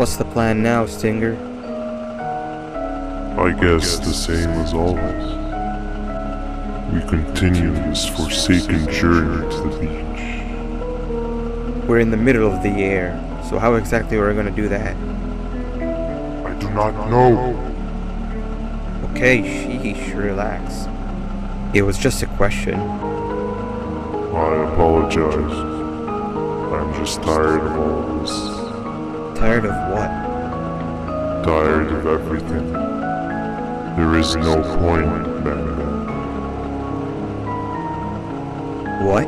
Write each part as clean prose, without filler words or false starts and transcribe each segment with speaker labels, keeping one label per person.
Speaker 1: What's the plan now, Stinger?
Speaker 2: I guess the same as always. We continue this forsaken journey to the beach.
Speaker 1: We're in the middle of the air, so how exactly are we gonna do that?
Speaker 2: I do not know.
Speaker 1: Okay, sheesh, relax. It was just a question.
Speaker 2: I apologize. I'm just tired of all this.
Speaker 1: Tired of what?
Speaker 2: Tired of everything. There is no point, banban.
Speaker 1: What?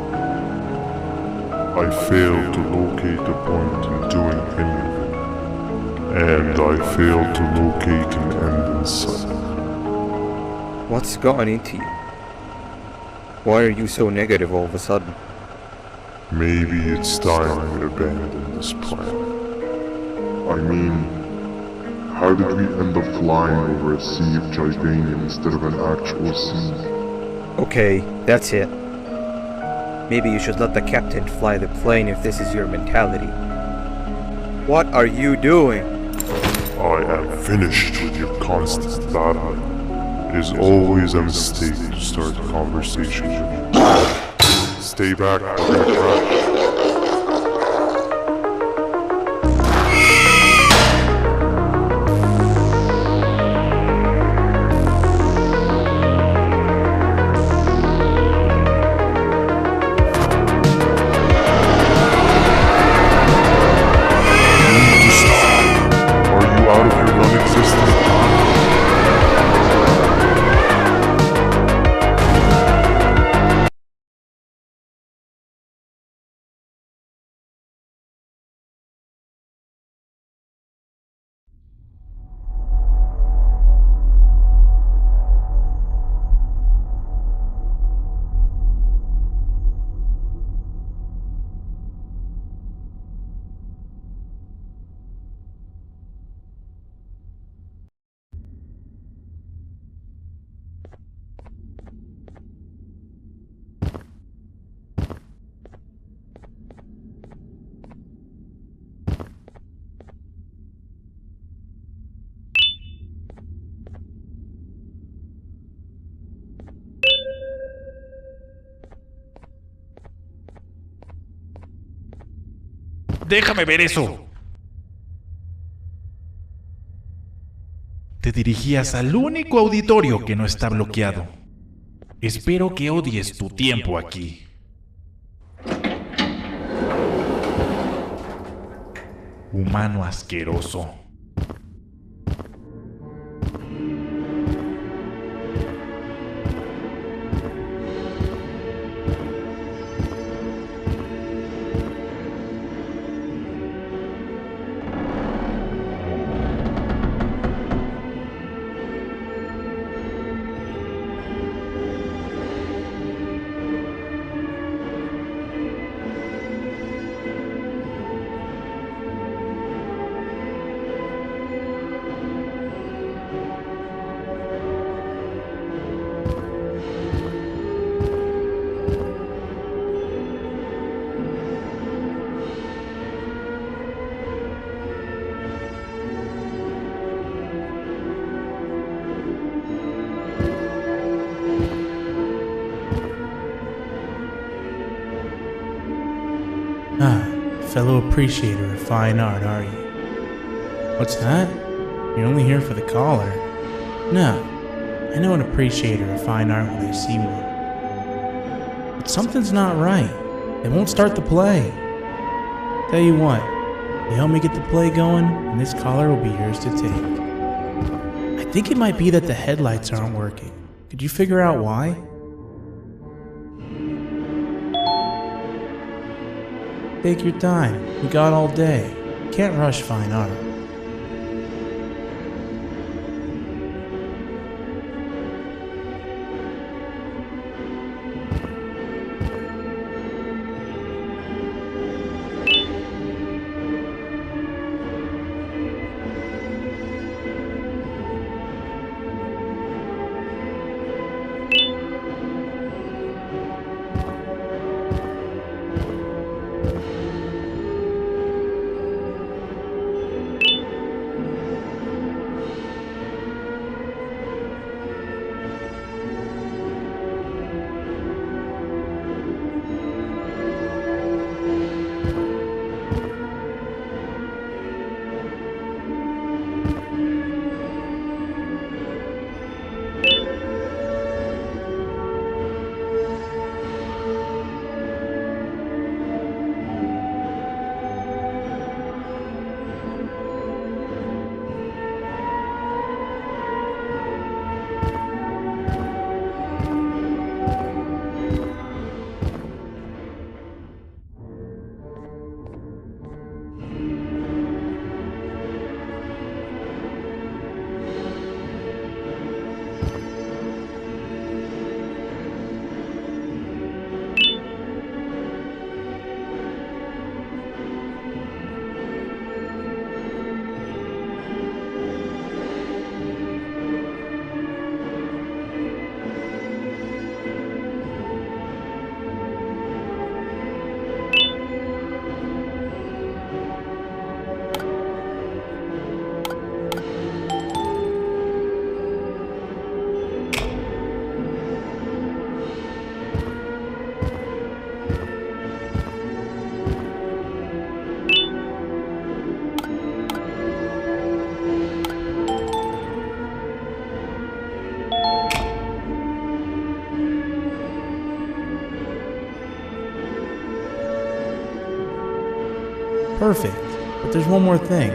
Speaker 2: I failed to locate a point in doing anything. And I failed to locate an end in sight.
Speaker 1: What's gotten into you? Why are you so negative all of a sudden?
Speaker 2: Maybe it's time we abandon this plan. I mean, how did we end up flying over a sea of Jordanian instead of an actual sea?
Speaker 1: Okay, that's it. Maybe you should let the captain fly the plane if this is your mentality. What are you doing?
Speaker 2: I am finished with your constant battling. It is always a mistake to start a conversation with you. Stay back, fucking trash.
Speaker 3: ¡Déjame ver eso! Te dirigías al único auditorio que no está bloqueado. Espero que odies tu tiempo aquí. Humano asqueroso.
Speaker 4: Fellow appreciator of fine art, are you? What's that? You're only here for the collar. No, I know an appreciator of fine art when I see one. But something's not right. They won't start the play. Tell you what, you help me get the play going, and this collar will be yours to take. I think it might be that the headlights aren't working. Could you figure out why? Take your time. We got all day. Can't rush fine art. perfect, but there's one more thing.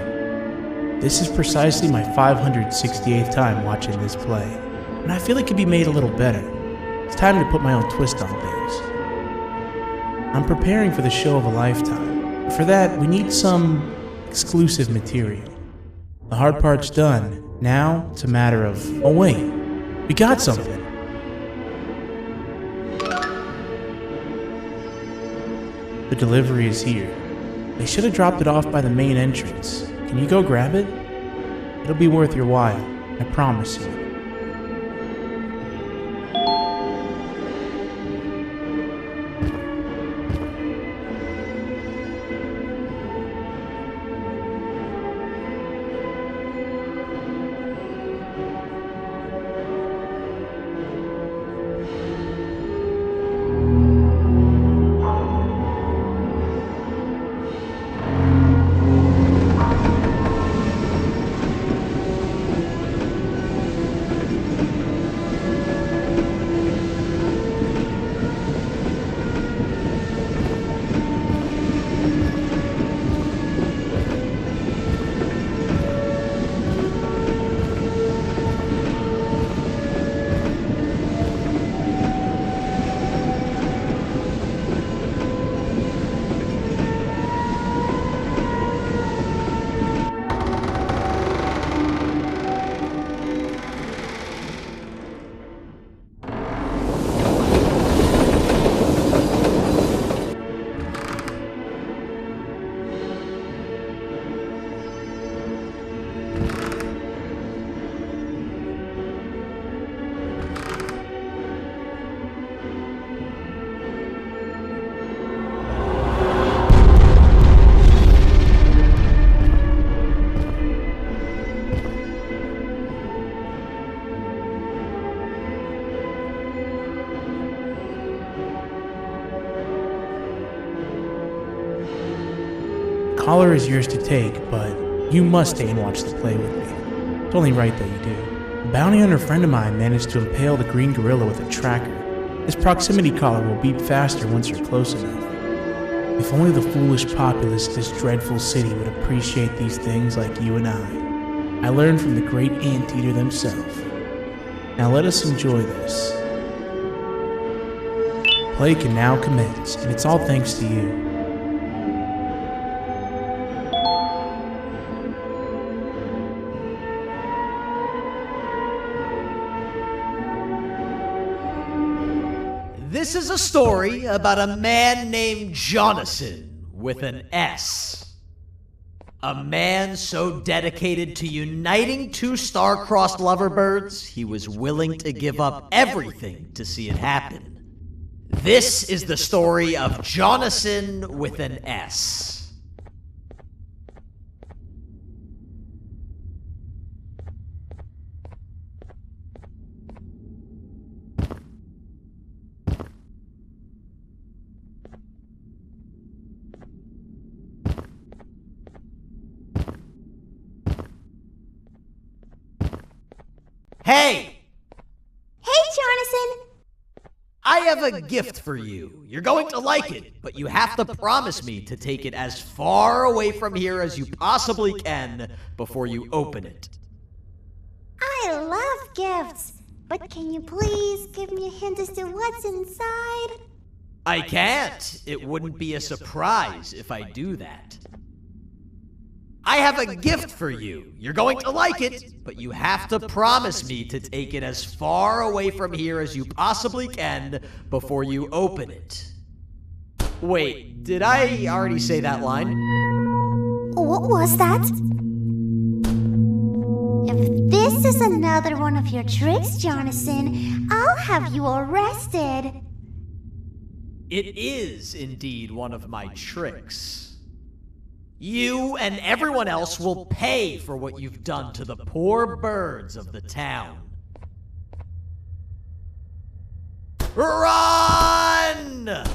Speaker 4: This is precisely my 568th time watching this play, and I feel it could be made a little better. It's time to put my own twist on things. I'm preparing for the show of a lifetime. For that, we need some exclusive material. The hard part's done. Now, it's a matter of, oh wait, we got something. The delivery is here. They should have dropped it off by the main entrance. Can you go grab it? It'll be worth your while, I promise you. Collar is yours to take, but you must stay and watch the play with me. It's only right that you do. A bounty hunter friend of mine managed to impale the green gorilla with a tracker. This proximity collar will beep faster once you're close enough. If only the foolish populace of this dreadful city would appreciate these things like you and I. I learned from the great anteater themselves. Now let us enjoy this. Play can now commence, and it's all thanks to you.
Speaker 5: This is a story about a man named Jonathan with an S. A man so dedicated to uniting two star-crossed loverbirds, he was willing to give up everything to see it happen. This is the story of Jonathan with an S. Hey!
Speaker 6: Hey, Jonathan!
Speaker 5: I have a gift for you. You're going to like it, but you have to promise me to take it as far away from here as you possibly can before you open it.
Speaker 6: I love gifts, but can you please give me a hint as to what's inside?
Speaker 5: I can't. It wouldn't be a surprise if I do that. I have a gift for you. You're going to like it, but you have to promise me to take it as far away from here as you possibly can before you open it. Wait, did I already say that line?
Speaker 6: What was that? If this is another one of your tricks, Jonathan, I'll have you arrested.
Speaker 5: It is indeed one of my tricks. You and everyone else will pay for what you've done to the poor birds of the town. Run!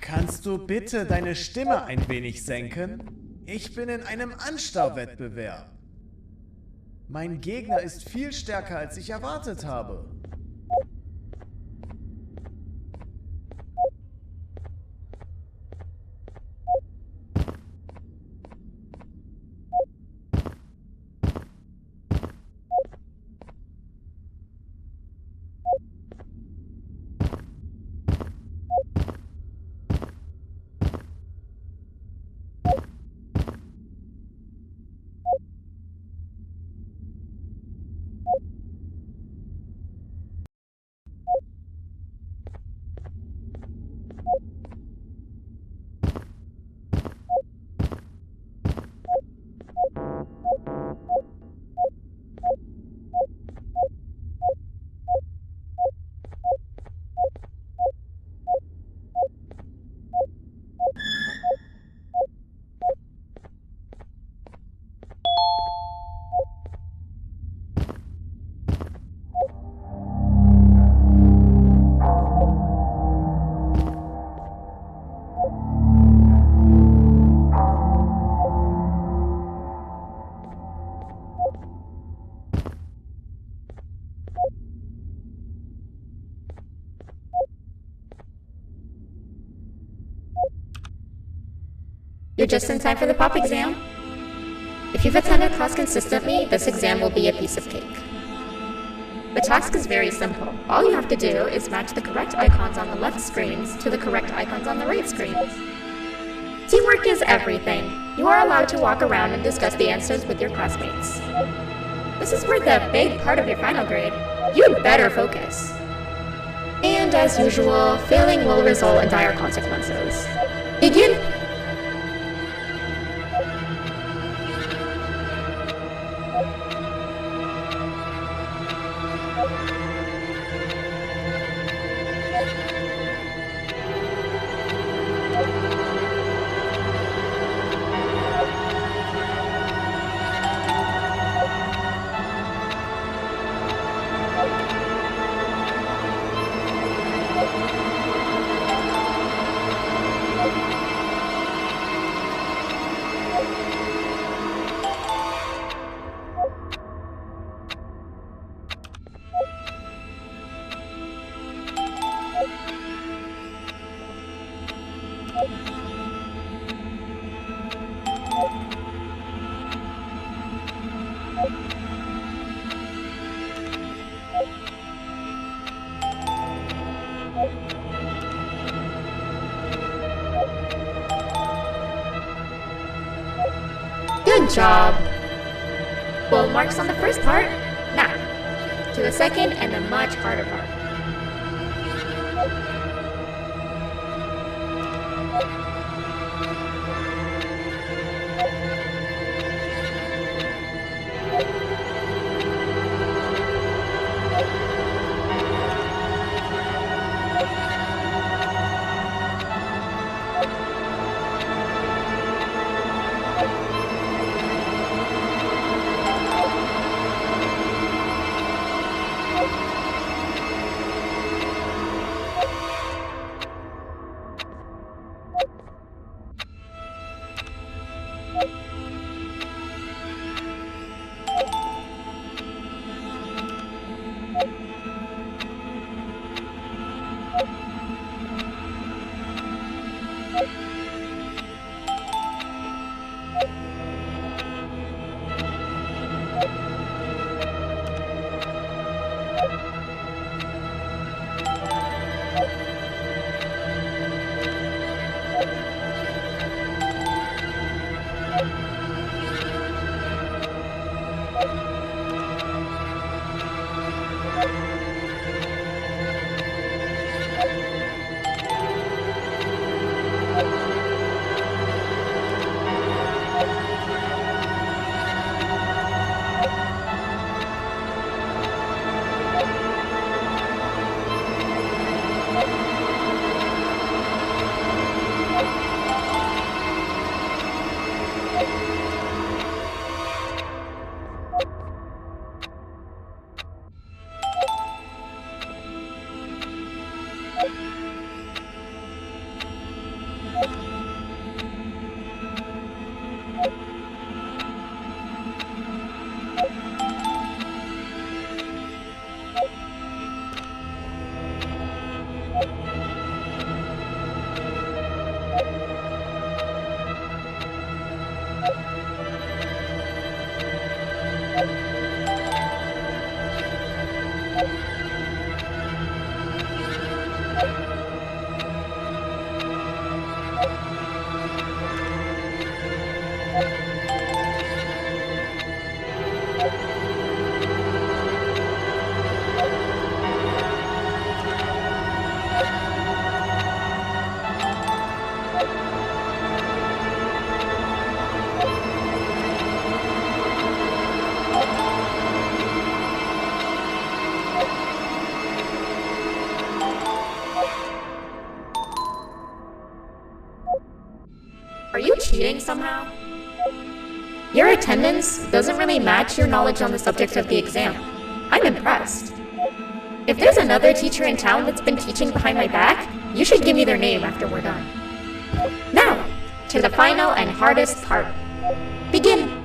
Speaker 7: Kannst du bitte deine Stimme ein wenig senken? Ich bin in einem Anstarrwettbewerb. Mein Gegner ist viel stärker, als ich erwartet habe.
Speaker 8: You're just in time for the pop exam. If you've attended class consistently, this exam will be a piece of cake. The task is very simple. All you have to do is match the correct icons on the left screens to the correct icons on the right screens. Teamwork is everything. You are allowed to walk around and discuss the answers with your classmates. This is where the big part of your final grade. You'd better focus. And as usual, failing will result in dire consequences. Begin. Good job! Full marks on the first part. Now, to the second and the much harder part. Are you cheating somehow? Your attendance doesn't really match your knowledge on the subject of the exam. I'm impressed. If there's another teacher in town that's been teaching behind my back, you should give me their name after we're done. Now, to the final and hardest part. Begin!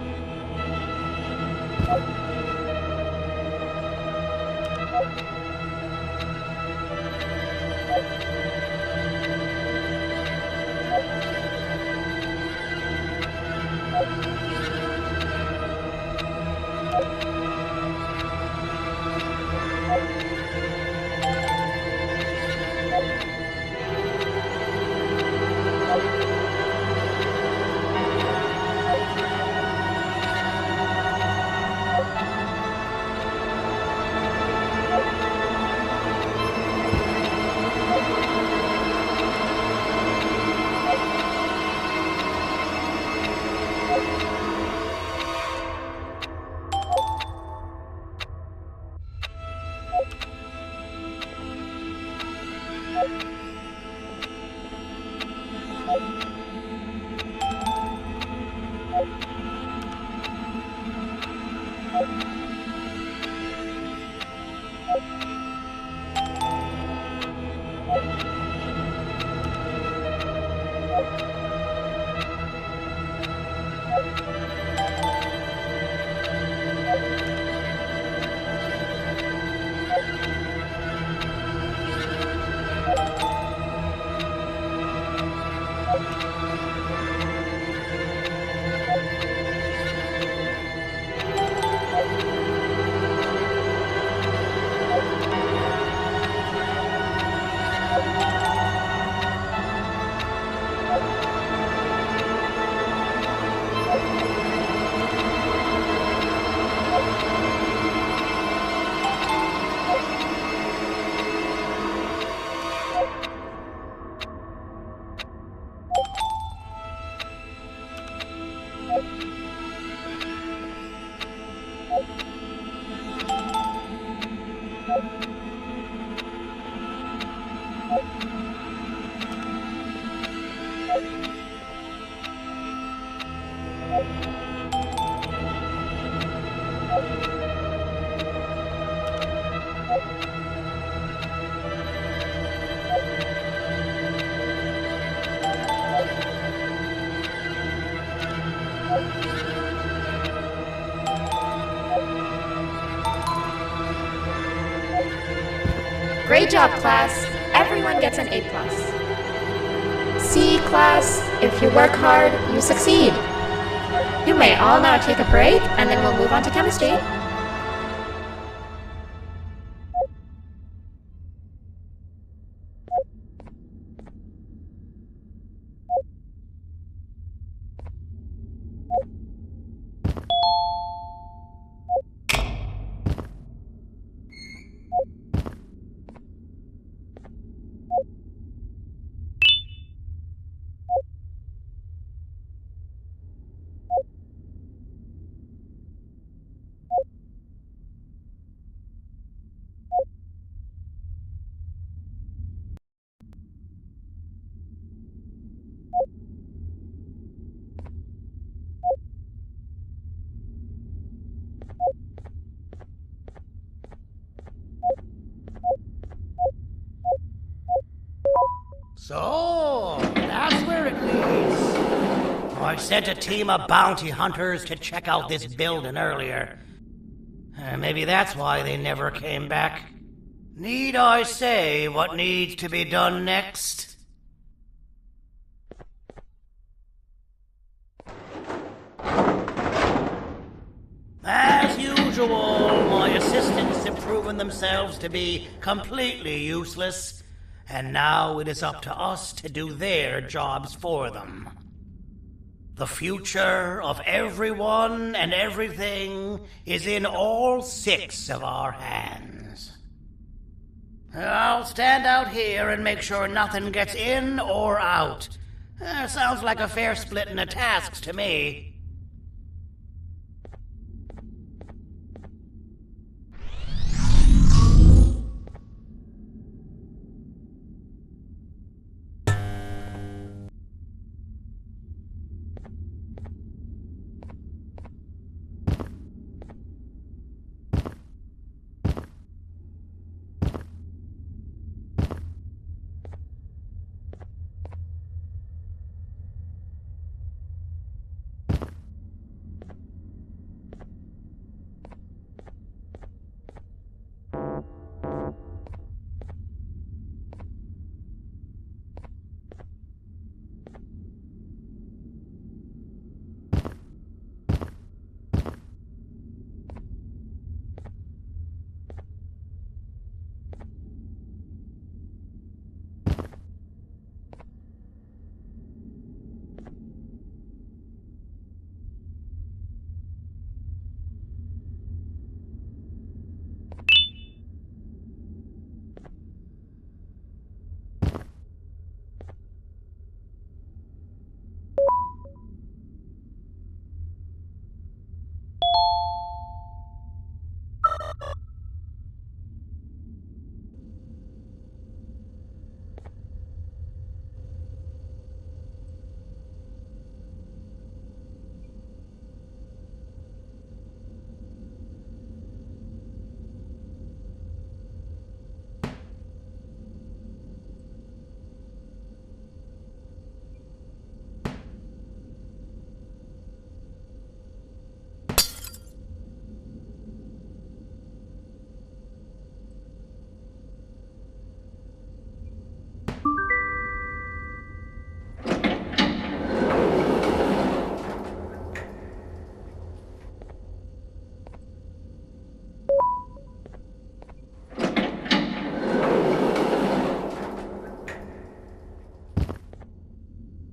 Speaker 8: Great job, class. Everyone gets an A+. See, class, if you work hard, you succeed. You may all now take a break, and then we'll move on to chemistry.
Speaker 9: So, that's where it leads. I sent a team of bounty hunters to check out this building earlier. Maybe that's why they never came back. Need I say what needs to be done next? As usual, my assistant proven themselves to be completely useless, and now it is up to us to do their jobs for them. The future of everyone and everything is in all 6 of our hands. I'll stand out here and make sure nothing gets in or out. Sounds like a fair splitting of tasks to me.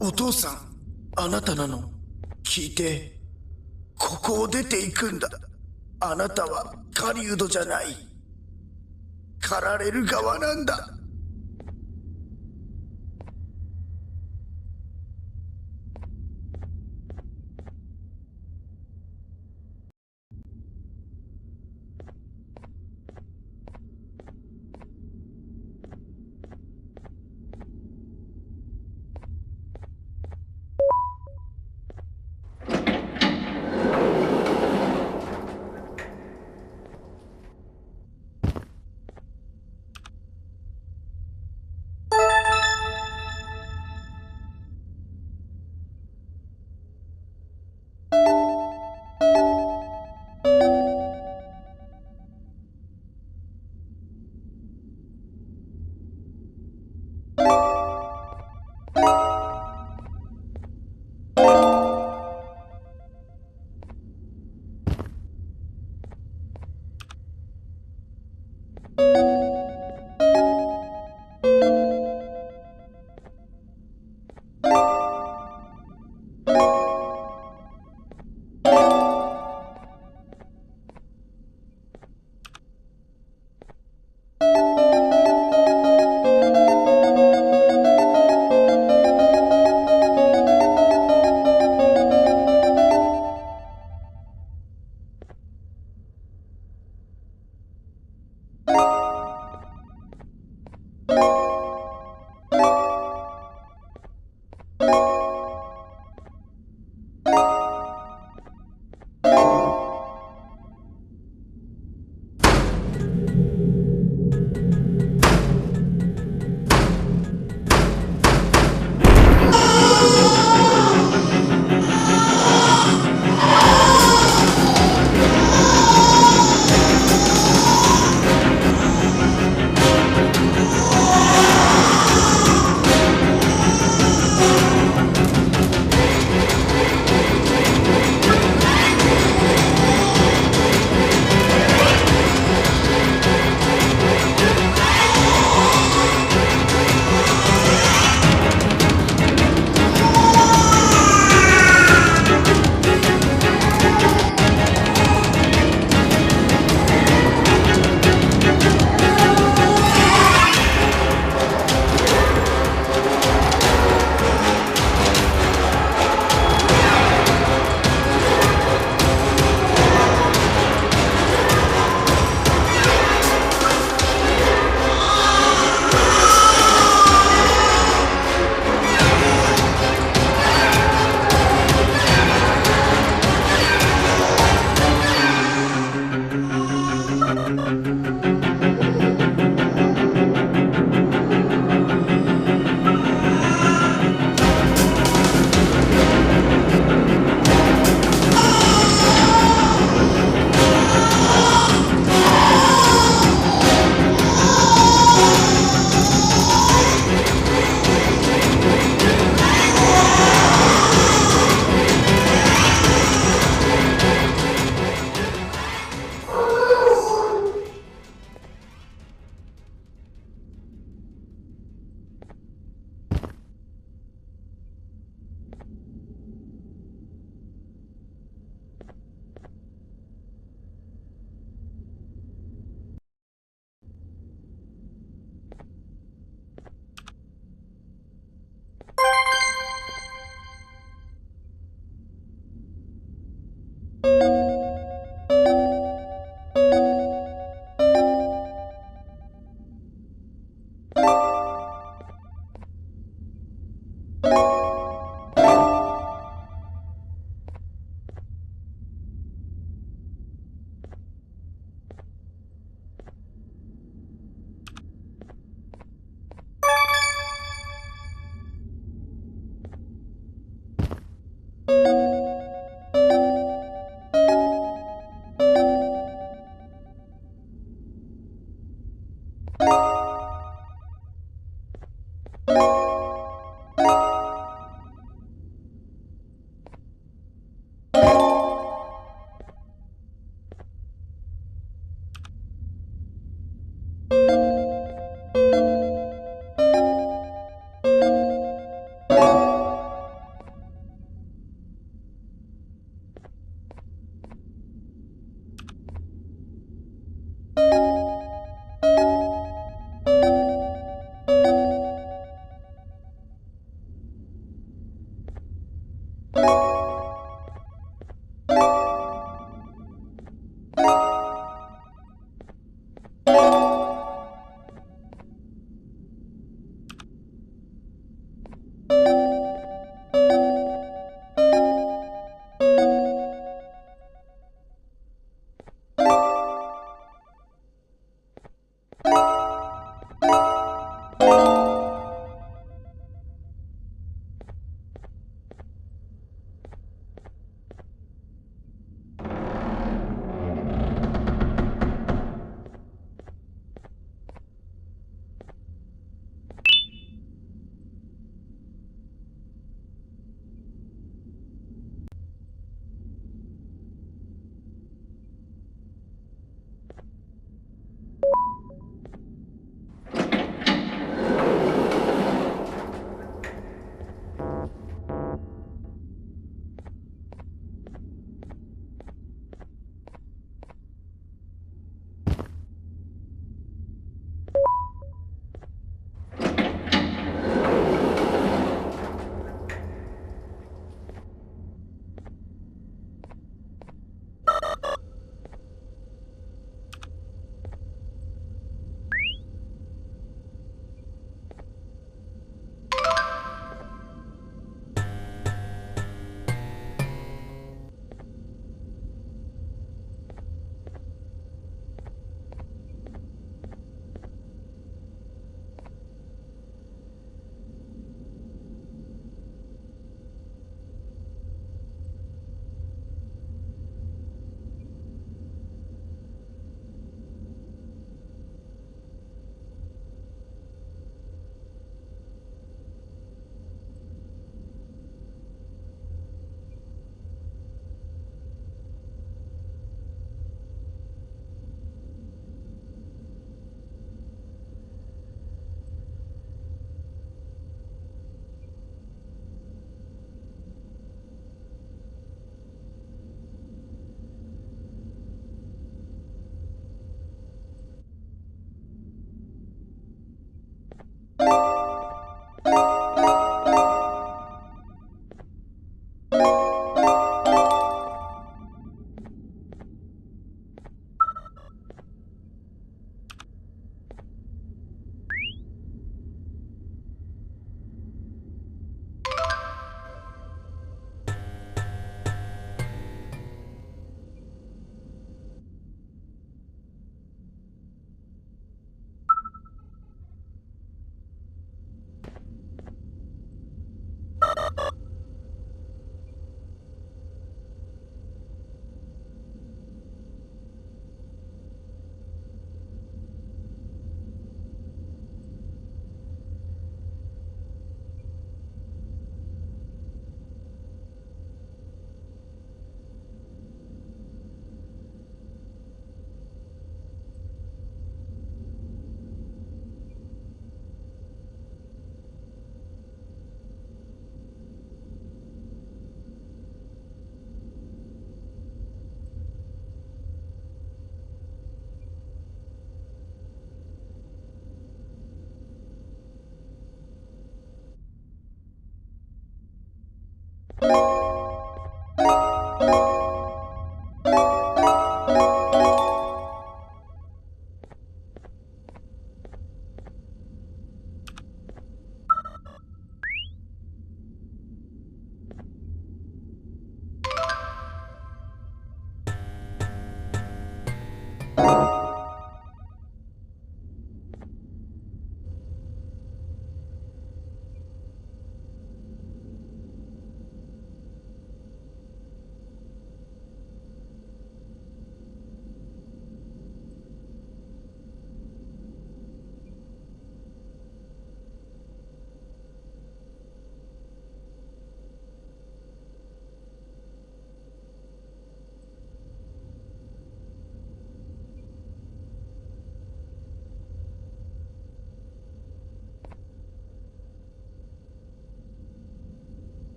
Speaker 10: お父さん、あなたなの？聞いて、ここを出ていくんだ。あなたは狩人じゃない。狩られる側なんだ。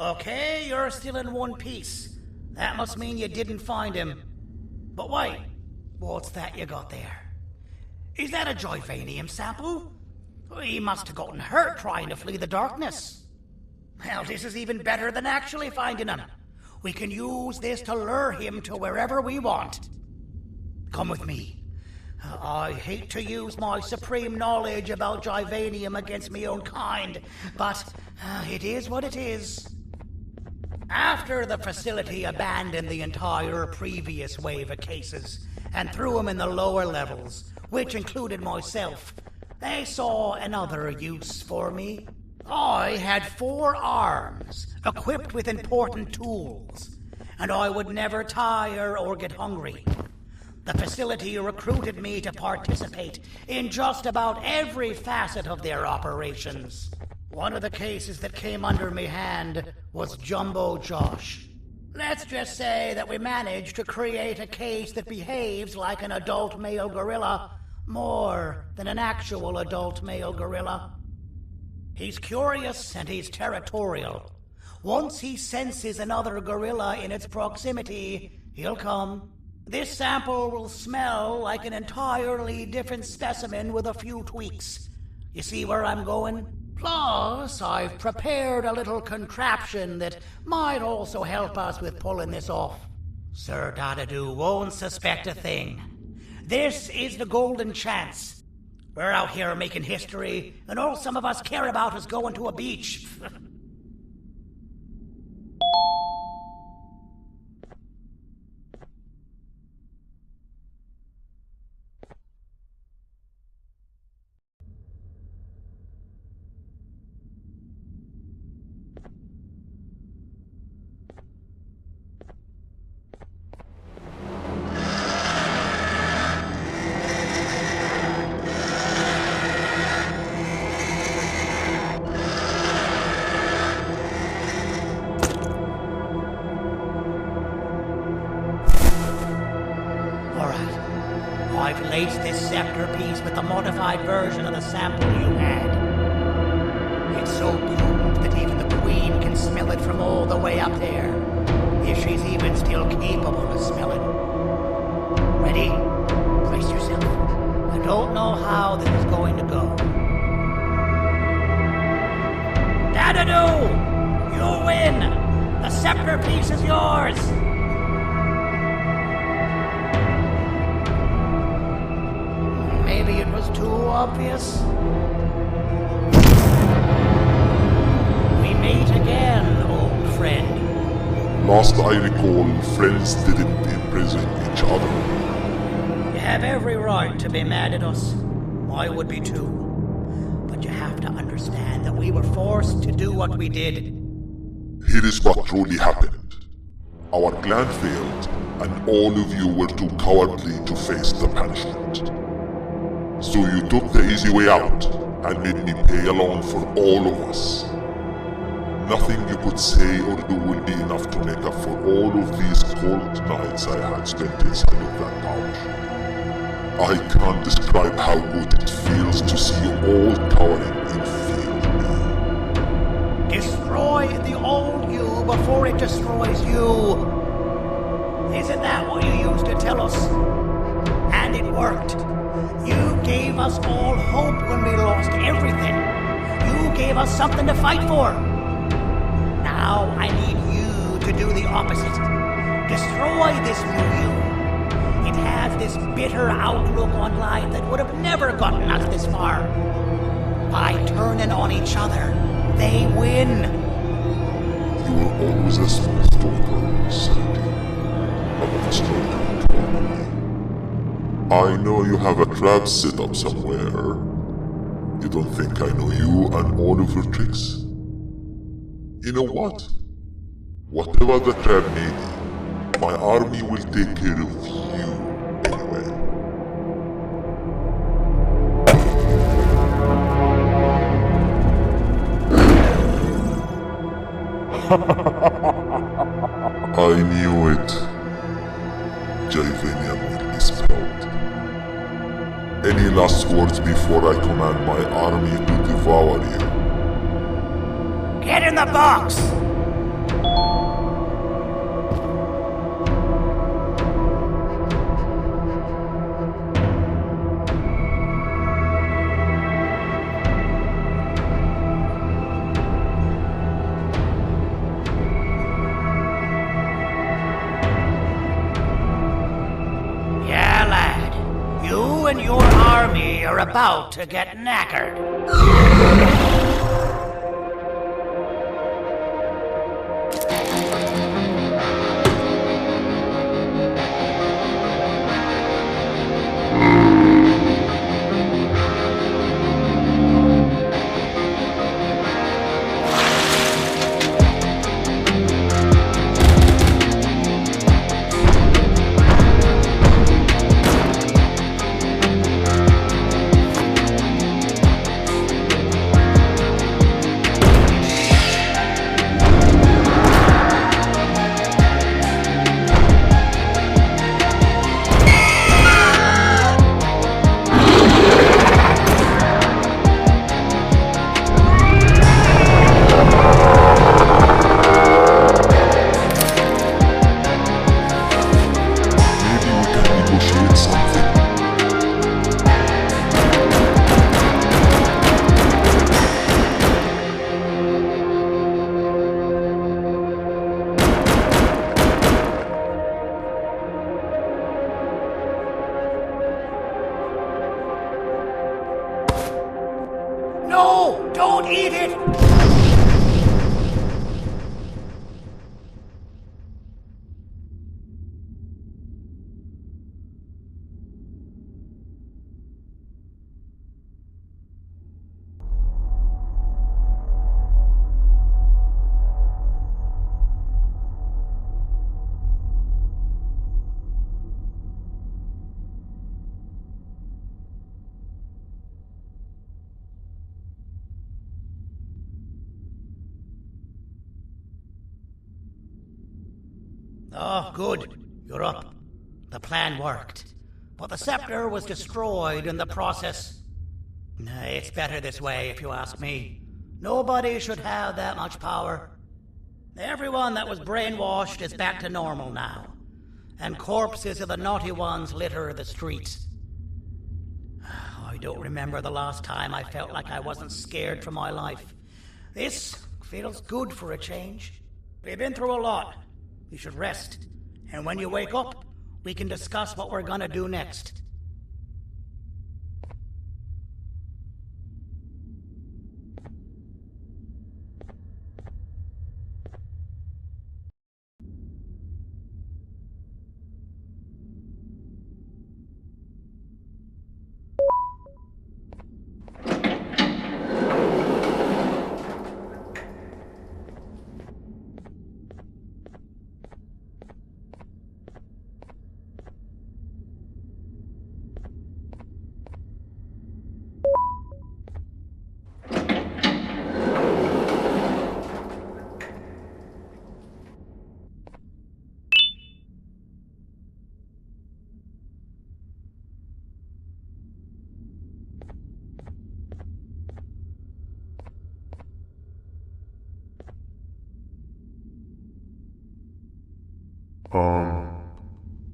Speaker 9: Okay, you're still in one piece. That must mean you didn't find him. But wait, what's that you got there? Is that a Joyvanium sample? He must have gotten hurt trying to flee the darkness. Well, this is even better than actually finding him. We can use this to lure him to wherever we want. Come with me. I hate to use my supreme knowledge about Joyvanium against my own kind, but it is what it is. After the facility abandoned the entire previous wave of cases and threw them in the lower levels, which included myself, they saw another use for me. I had 4 arms, equipped with important tools, and I would never tire or get hungry. The facility recruited me to participate in just about every facet of their operations. One of the cases that came under me hand was Jumbo Josh. Let's just say that we managed to create a case that behaves like an adult male gorilla, more than an actual adult male gorilla. He's curious and he's territorial. Once he senses another gorilla in its proximity, he'll come. This sample will smell like an entirely different specimen with a few tweaks. You see where I'm going? Plus, I've prepared a little contraption that might also help us with pulling this off. Sir Dadadoo won't suspect a thing. This is the golden chance. We're out here making history, and all some of us care about is going to a beach. Alright. I've laced this scepter piece with the modified version of the sample you had. It's so potent that even the Queen can smell it from all the way up there. If she's even still capable of smelling. Ready? Brace yourself. I don't know how this is going to go. Dadadoo! You win! The scepter piece is yours! Maybe it was too obvious. We meet again, old friend.
Speaker 2: Last I recall, friends didn't imprison each other.
Speaker 9: You have every right to be mad at us. I would be too. But you have to understand that we were forced to do what we did.
Speaker 2: Here is what truly happened. Our plan failed, and all of you were too cowardly to face the punishment. So you took the easy way out, and made me pay along for all of us. Nothing you could say or do will be enough to make up for all of these cold nights I had spent inside of that pouch. I can't describe how good it feels to see you all cowering in fear of me.
Speaker 9: Destroy the old you before it destroys you. Isn't that what you used to tell us? And it worked. You gave us all hope when we lost everything. You gave us something to fight for. Now I need you to do the opposite. Destroy this new you. It has this bitter outlook on life that would have never gotten us this far. By turning on each other, they win.
Speaker 2: You were always a smooth talker, Sandy. But that's not going to bother me. I know you have a trap set up somewhere. You don't think I know you and all of your tricks? You know what? Whatever the trap may be, my army will take care of you anyway. I knew it. Javanian will be spelled. Any last words before I command my army to devour you?
Speaker 9: Get in the box! Yeah, lad. You and your army are about to get knackered. No! Don't eat it! Oh, good. You're up. The plan worked. but the scepter was destroyed in the process. It's better this way, if you ask me. Nobody should have that much power. Everyone that was brainwashed is back to normal now, and corpses of the naughty ones litter the streets. I don't remember the last time I felt like I wasn't scared for my life. This feels good for a change. We've been through a lot. You should rest, and when you wake up, we can discuss what we're gonna do next.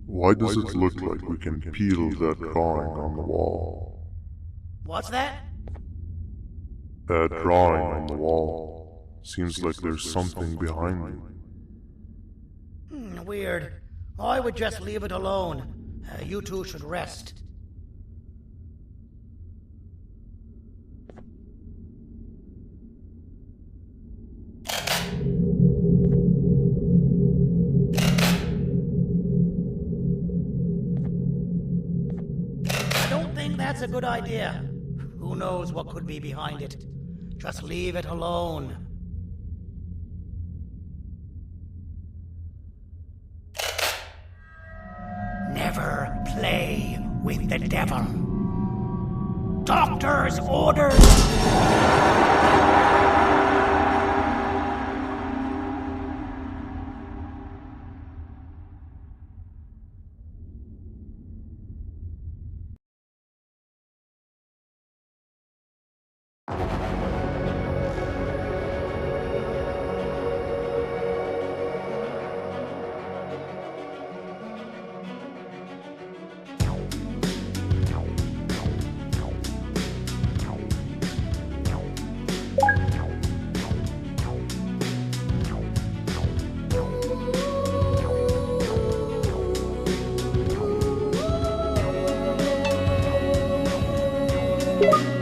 Speaker 2: Why does it look like we can peel that drawing on the wall?
Speaker 9: What's that?
Speaker 2: That drawing on the wall. Seems like there's something behind it.
Speaker 9: Weird. I would just leave it alone. You two should rest. That's a good idea. Who knows what could be behind it? Just leave it alone. Never play with the devil. Doctor's orders!
Speaker 6: What?